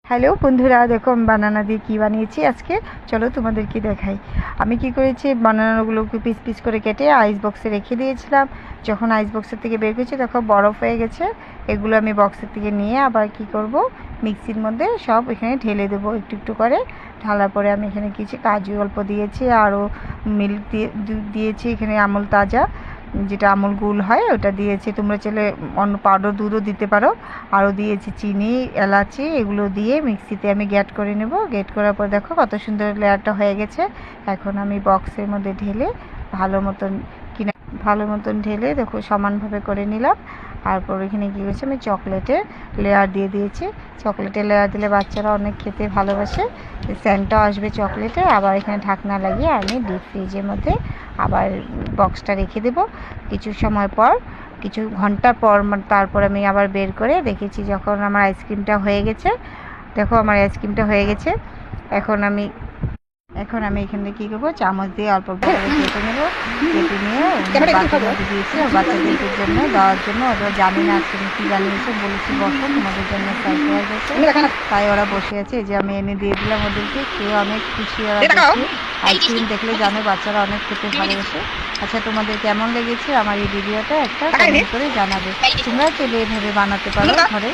Hello বন্ধুরা, দেখো আমি বানানা দিয়ে কী বানিয়েছি আজকে। চলো তোমাদেরকে দেখাই। আমি কি করেছি, বানানাগুলোকে পিস পিস করে কেটে আইস বক্সে রেখে দিয়েছিলাম। যখন আইস বক্সের থেকে বের করেছি তখন বরফ হয়ে গেছে। এগুলো আমি বক্সের থেকে নিয়ে আবার কি করব, মিক্সির মধ্যে সব এখানে ঢেলে দেবো একটু একটু করে। ঢালার পরে আমি এখানে কিছু কাজু অল্প দিয়েছি, আরও মিল্ক দিয়েছি এখানে, আমুল তাজা যেটা আমুল গুল হয় ওটা দিয়েছি। তোমরা চাইলে অন্য পাউডার দুধও দিতে পারো। আরও দিয়েছি চিনি, এলাচি, এগুলো দিয়ে মিক্সিতে আমি গ্রেট করে নেব। গ্রেট করার পর দেখো কত সুন্দর লেয়ারটা হয়ে গেছে। এখন আমি বক্সের মধ্যে ঢেলে ভালো মতন ঢেলে দেখো সমানভাবে করে নিলাম। তারপর এখানে কী করেছি, আমি চকলেটের লেয়ার দিয়ে দিয়েছি। চকলেটের লেয়ার দিলে বাচ্চারা অনেক খেতে ভালোবাসে, স্যান্ডটাও আসবে চকলেটে। আবার এখানে ঢাকনা লাগিয়ে আমি ডিপ ফ্রিজের মধ্যে আবার বক্সটা রেখে দেব। কিছু সময় পর, কিছু ঘন্টা পর তারপর আমি আবার বের করে দেখেছি যখন আমার আইসক্রিমটা হয়ে গেছে। দেখো আমার আইসক্রিমটা হয়ে গেছে। এখন আমি এখানে কী করবো, চামচ দিয়ে অল্প অল্প করে কেটে নেবো। কেটে নিয়ে বাচ্চাদের দিয়েছি, বাচ্চাদের জন্য দেওয়ার জন্য। ওরা জানি না আজকে আমি কী বানিয়েছে, বলেছি বসো তোমাদের জন্য সারপ্রাইজ আছে। তাই ওরা বসে আছে, এই যে আমি এনে দিয়ে দিলাম ওদেরকে। কেউ অনেক খুশি, ওরা দেখে আইসক্রিম দেখলে জানো বাচ্চারা অনেক খেতে ভালোবাসে। আচ্ছা, তোমাদের কেমন লেগেছে আমার এই ভিডিওটা একটা কমেন্ট করে জানাবে। তোমরা চলে এভাবে বানাতে পারো ঘরে।